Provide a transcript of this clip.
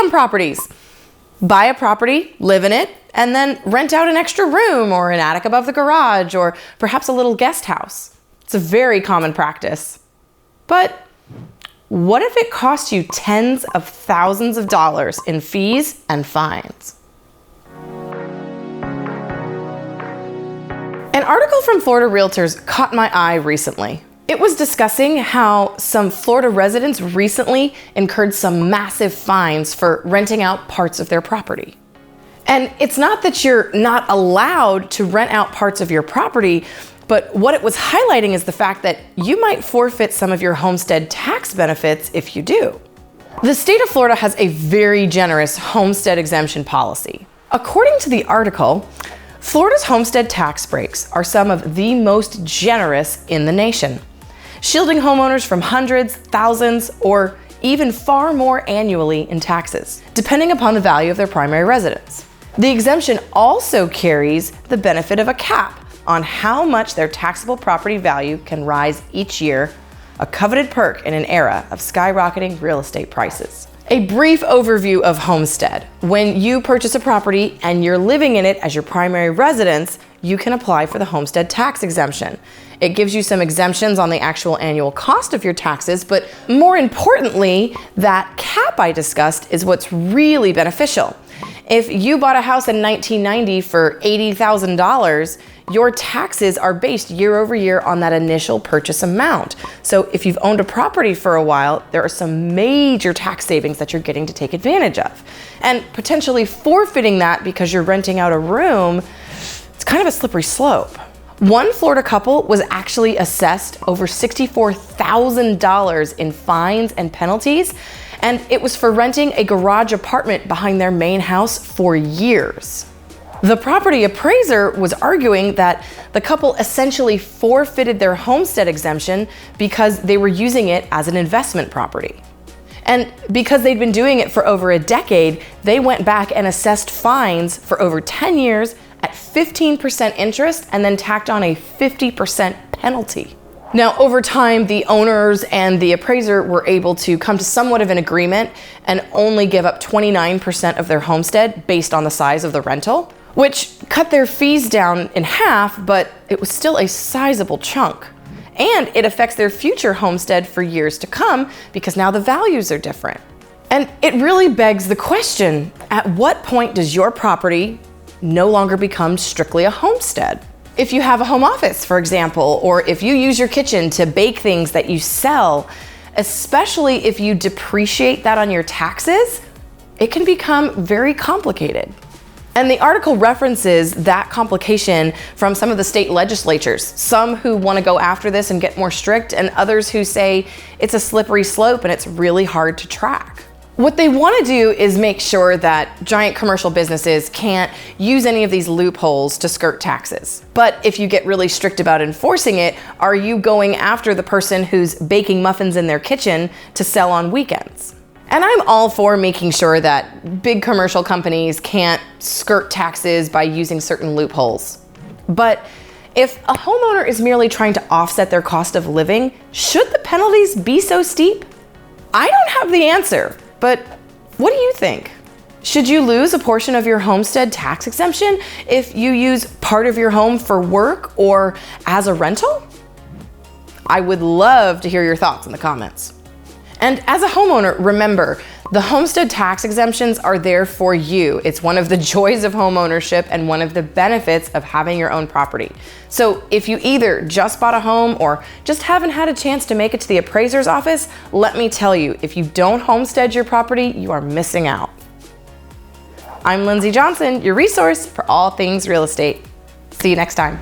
income properties. Buy a property, live in it, and then rent out an extra room or an attic above the garage or perhaps a little guest house. It's a very common practice. But what if it costs you tens of thousands of dollars in fees and fines? An article from Florida Realtors caught my eye recently. It was discussing how some Florida residents recently incurred some massive fines for renting out parts of their property. And it's not that you're not allowed to rent out parts of your property, but what it was highlighting is the fact that you might forfeit some of your homestead tax benefits if you do. The state of Florida has a very generous homestead exemption policy. According to the article, Florida's homestead tax breaks are some of the most generous in the nation, shielding homeowners from hundreds, thousands, or even far more annually in taxes, depending upon the value of their primary residence. The exemption also carries the benefit of a cap on how much their taxable property value can rise each year, a coveted perk in an era of skyrocketing real estate prices. A brief overview of Homestead. When you purchase a property and you're living in it as your primary residence, you can apply for the homestead tax exemption. It gives you some exemptions on the actual annual cost of your taxes, but more importantly, that cap I discussed is what's really beneficial. If you bought a house in 1990 for $80,000, your taxes are based year over year on that initial purchase amount. So if you've owned a property for a while, there are some major tax savings that you're getting to take advantage of. And potentially forfeiting that because you're renting out a room, it's kind of a slippery slope. One Florida couple was actually assessed over $64,000 in fines and penalties, and it was for renting a garage apartment behind their main house for years. The property appraiser was arguing that the couple essentially forfeited their homestead exemption because they were using it as an investment property. And because they'd been doing it for over a decade, they went back and assessed fines for over 10 years at 15% interest and then tacked on a 50% penalty. Now, over time, the owners and the appraiser were able to come to somewhat of an agreement and only give up 29% of their homestead based on the size of the rental, which cut their fees down in half, but it was still a sizable chunk. And it affects their future homestead for years to come because now the values are different. And it really begs the question, at what point does your property no longer become strictly a homestead? If you have a home office, for example, or if you use your kitchen to bake things that you sell, especially if you depreciate that on your taxes, it can become very complicated. And the article references that complication from some of the state legislatures, some who want to go after this and get more strict, and others who say it's a slippery slope and it's really hard to track. What they want to do is make sure that giant commercial businesses can't use any of these loopholes to skirt taxes. But if you get really strict about enforcing it, are you going after the person who's baking muffins in their kitchen to sell on weekends? And I'm all for making sure that big commercial companies can't skirt taxes by using certain loopholes. But if a homeowner is merely trying to offset their cost of living, should the penalties be so steep? I don't have the answer, but what do you think? Should you lose a portion of your homestead tax exemption if you use part of your home for work or as a rental? I would love to hear your thoughts in the comments. And as a homeowner, remember, the homestead tax exemptions are there for you. It's one of the joys of homeownership and one of the benefits of having your own property. So if you either just bought a home or just haven't had a chance to make it to the appraiser's office, let me tell you, if you don't homestead your property, you are missing out. I'm Lindsey Johnson, your resource for all things real estate. See you next time.